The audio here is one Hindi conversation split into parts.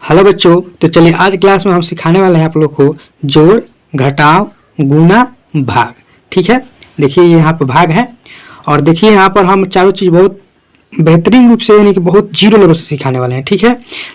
हेलो बच्चों, तो चलिए आज क्लास में हम सिखाने वाले हैं आप लोग को जोड़, घटाव, गुना, भाग। ठीक है, देखिए यहाँ पर भाग है और देखिए यहाँ पर हम चारों चीज़ बहुत बेहतरीन रूप से यानी कि बहुत जीरो लेवल से सिखाने वाले हैं। ठीक है,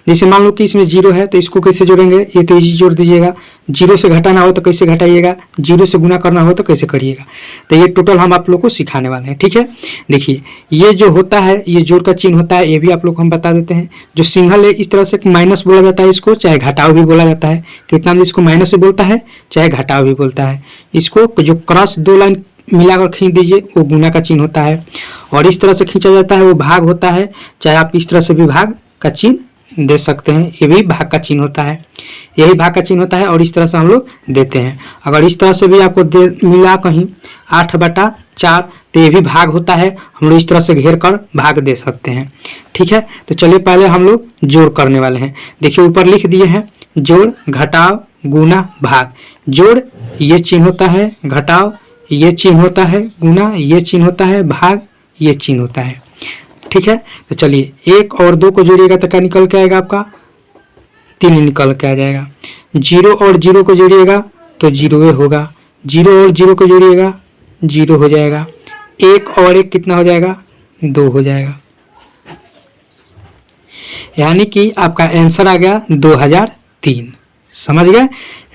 जैसे मान लो कि इसमें जीरो है तो इसको कैसे जोड़ेंगे, ये तो इजी जोड़ दीजिएगा। जीरो से घटाना हो तो कैसे घटाइएगा, जीरो से गुना करना हो तो कैसे करिएगा। तो ये टोटल हम आप लोग को सिखाने वाले हैं। ठीक है, देखिए ये जो होता है ये जोड़ का चिन्ह होता है, ये भी आप लोग को हम बता देते हैं। जो सिंगल है इस तरह से माइनस बोला जाता है, इसको चाहे घटाव भी बोला जाता है। कितना भी इसको माइनस से बोलता है चाहे घटाव भी बोलता है। इसको जो क्रॉस दो लाइन मिलाकर खींच दीजिए वो गुना का चिन्ह होता है, और इस तरह से खींचा जाता है वो भाग होता है। चाहे आप इस तरह से भी भाग का चिन्ह दे सकते हैं, ये भी भाग का चिन्ह होता है, यही भाग का चिन्ह होता है। और इस तरह से हम लोग देते हैं। अगर इस तरह से भी आपको मिला कहीं 8/4 तो ये भी भाग होता है, हम लोग इस तरह से घेर कर भाग दे सकते हैं। ठीक है, तो चलिए पहले हम लोग जोड़ करने वाले हैं। देखिए ऊपर लिख दिए हैं जोड़, घटाव, गुना, भाग। जोड़ ये चिन्ह होता है, घटाव ये चिन्ह होता है, गुना ये चिन्ह होता है, भाग ये चिन्ह होता है। ठीक है, तो चलिए 1 और 2 को जोड़िएगा तो क्या निकल के आएगा, आपका 3 निकल के आ जाएगा। 0 और 0 को जोड़िएगा तो 0 होगा, 0 और 0 को जोड़िएगा 0 हो जाएगा। 1 और 1 कितना हो जाएगा, 2 हो जाएगा। यानी कि आपका आंसर आ गया 2003। समझ गए,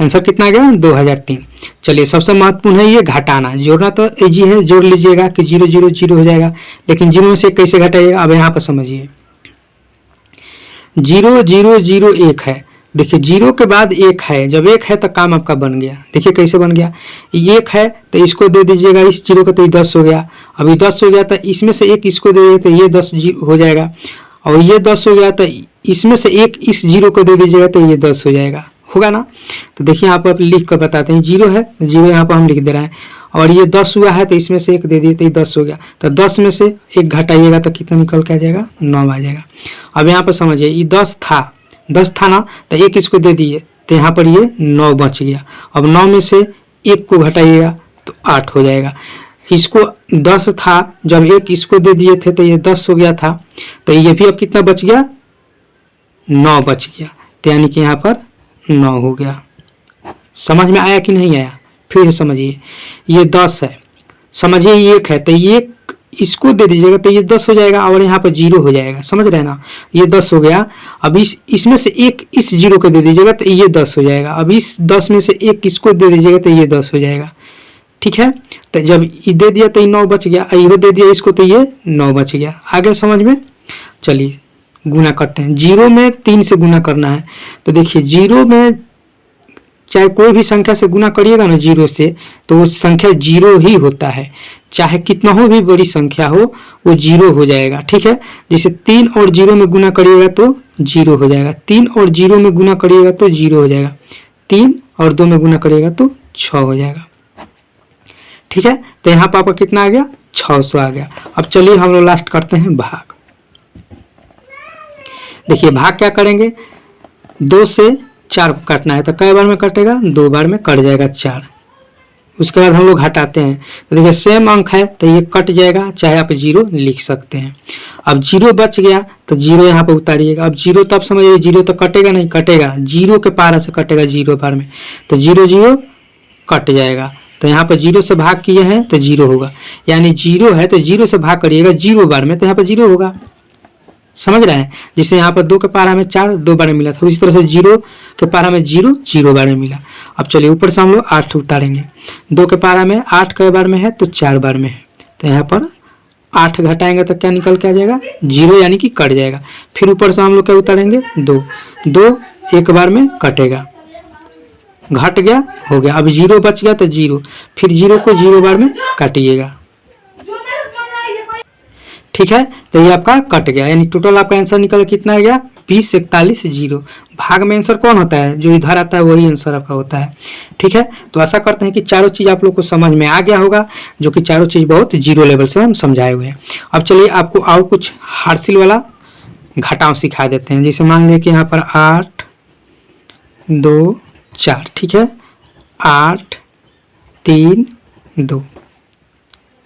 आंसर कितना आ गया 2003। चलिए सबसे महत्वपूर्ण है ये घटाना। जोड़ना तो इजी है, जोड़ लीजिएगा कि 0 0 0 हो जाएगा, लेकिन 0 से कैसे घटाइएगा अब यहाँ पर समझिए। 0 0 0 1 है, देखिए 0 के बाद 1 है, जब 1 है तो काम आपका बन गया। देखिए कैसे बन गया, 1 है तो इसको दे दीजिएगा इस 0 को तो ये 10 हो गया। अब ये 10 हो गया तो इसमें से 1 इसको दे दीजिए तो ये 10 हो जाएगा। और ये 10 हो गया तो इसमें से 1 इस 0 को दे दीजिएगा तो ये 10 हो जाएगा, होगा ना। तो देखिए यहाँ पर लिख कर बताते हैं, 0 है 0 यहाँ पर हम लिख दे रहे हैं, और ये 10 हुआ है तो इसमें से 1 दे दिए तो ये 10 हो गया। तो 10 में से 1 घटाइएगा तो कितना निकल के आ जाएगा, 9 आ जाएगा। अब यहाँ पर समझिए ये 10 था ना, तो 1 इसको दे दिए तो यहाँ पर ये 9 बच गया। अब 9 में से 1 को घटाइएगा तो 8 हो जाएगा। इसको 10 था, जब 1 इसको दे दिए थे तो ये 10 हो गया था, तो ये भी अब कितना बच गया, 9 बच गया। तो यानी कि यहाँ पर 9 हो गया। समझ में आया कि नहीं आया, फिर से समझिए। ये 10 है, समझिए ये 1 है तो ये इसको दे दीजिएगा तो ये 10 हो जाएगा, और यहाँ पर 0 हो जाएगा। समझ रहे हैं ना, ये 10 हो गया। अब इसमें से 1 इस 0 को दे दीजिएगा तो ये 10 हो जाएगा। अब इस 10 में से 1 इसको दे दीजिएगा तो ये 10 हो जाएगा। ठीक है, तो जब ये दे दिया तो ये 9 बच गया, ये दे दिया इसको तो ये 9 बच गया। आगे समझ में। चलिए गुना करते हैं। 0 में 3 से गुना करना है, तो देखिए 0 में चाहे कोई भी संख्या से गुना करिएगा ना 0 से, तो वो संख्या 0 ही होता है। चाहे कितना हो भी बड़ी संख्या हो वो 0 हो जाएगा। ठीक है, जैसे 3 और 0 में गुना करिएगा तो 0 हो जाएगा, 3 और 0 में गुना करिएगा तो 0 हो जाएगा, 3 और 2 में गुना करिएगा तो 6 हो जाएगा। ठीक है, तो यहाँ पर आपका कितना आ गया, 600 आ गया। अब चलिए हम लोग लास्ट करते हैं भाग। देखिए भाग क्या करेंगे, 2 से 4 काटना है तो कई बार में कटेगा, 2 बार में कट जाएगा 4। उसके बाद हम लोग घटाते हैं, तो देखिए सेम अंक है तो ये कट जाएगा, चाहे आप 0 लिख सकते हैं। अब 0 बच गया तो 0 यहाँ पर उतारिएगा। अब 0 तब समझिए 0 तो कटेगा नहीं, कटेगा 0 के पारा से कटेगा 0 बार में, तो 0 0 कट जाएगा। तो यहाँ पर 0 से भाग किए हैं तो 0 होगा, यानी 0 है तो 0 से भाग करिएगा 0 बार में तो यहाँ पर 0 होगा। समझ रहे हैं, जैसे यहाँ पर 2 के पारा में 4 2 बार में मिला था, उसी तरह से 0 के पारा में 0 0 बार में मिला। अब चलिए ऊपर से हम लोग 8 उतारेंगे। 2 के पारा में 8 कई बार में है तो 4 बार में है, तो यहाँ पर 8 घटाएंगे तो क्या निकल के आ जाएगा, 0, यानी कि कट जाएगा। फिर ऊपर से हम लोग क्या उतारेंगे, 2 1 बार में कटेगा, घट गया, हो गया। अब 0 बच गया तो 0, फिर 0 को 0 बार में काटिएगा। ठीक है, तो ये आपका कट गया, यानी टोटल आपका आंसर निकल कितना आ गया, 20 41 0। भाग में आंसर कौन होता है, जो इधर आता है वही आंसर आपका होता है। ठीक है, तो आशा करते हैं कि चारों चीज़ आप लोग को समझ में आ गया होगा, जो कि चारों चीज़ बहुत जीरो लेवल से हम समझाए हुए हैं। अब चलिए आपको और कुछ हार्सिल वाला घटाव सिखा देते हैं। जैसे मान लिया कि यहाँ पर 8 2 4, ठीक है, 8 3 2,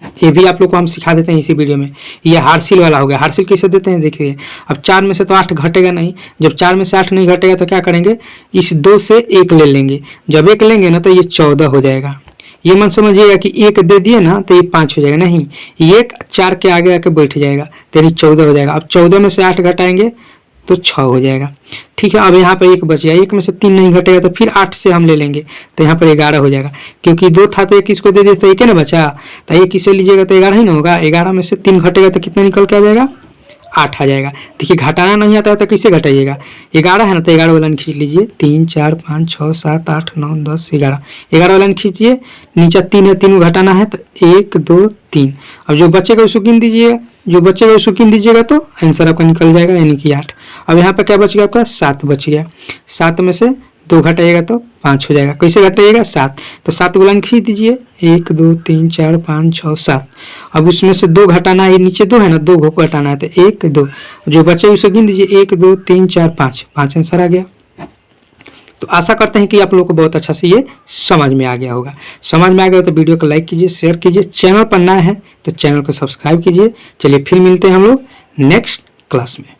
ये भी आप लोग को हम सिखा देते हैं इसी वीडियो में। ये हार्सिल वाला हो गया। हार्सिल कैसे देते हैं देखिए, अब 4 में से तो 8 घटेगा नहीं, जब 4 में से 8 नहीं घटेगा तो क्या करेंगे, इस 2 से 1 ले लेंगे, जब 1 लेंगे ना तो ये 14 हो जाएगा। ये मत समझिएगा कि 1 दे दिए ना तो ये 5 हो जाएगा, नहीं, ये 4 के आगे आके बैठ जाएगा तो ये 14 हो जाएगा। अब 14 में से 8 घटाएंगे तो 6 हो जाएगा। ठीक है, अब यहाँ पे 1 बच गया, 1 में से 3 नहीं घटेगा तो फिर 8 से हम ले लेंगे तो यहाँ पर 11 हो जाएगा, क्योंकि 2 था तो 1 इसको दे दिए तो 1 ना बचा, तो 1 इसे लीजिएगा तो 11 ही ना होगा। 11 में से 3 घटेगा तो कितना निकल के आ जाएगा, 8 आ जाएगा। देखिए घटाना नहीं आता है तो कैसे घटाइएगा, 11 है ना तो 11 वाला खींच लीजिए, 3 4 5 6 7 8 9 10 11, 11 वाला खींचिए, नीचे 3 है, 3 घटाना है तो 1 2 3। अब जो बचेगा उसको गिन दीजिएगा, जो बचेगा उसको गिन दीजिएगा तो आंसर आपका निकल जाएगा, यानी कि 8। अब यहाँ पर क्या बच गया आपका, 7 बच गया। 7 में से 2 घटाइएगा तो 5 हो जाएगा। कैसे घटाइएगा, 7, तो 7 गुलान खींच दीजिए, 1 2 3 4 5 6 7। अब उसमें से 2 घटाना है, नीचे 2 है ना, 2 को घटाना है तो 1 2, जो बचे उसे गिन दीजिए, 1 2 3 4 5, 5 आंसर आ गया। तो आशा करते हैं कि आप लोगों को बहुत अच्छा से ये समझ में आ गया होगा। समझ में आ गया तो वीडियो को लाइक कीजिए, शेयर कीजिए, चैनल पर नया है तो चैनल को सब्सक्राइब कीजिए। चलिए फिर मिलते हैं हम लोग नेक्स्ट क्लास में।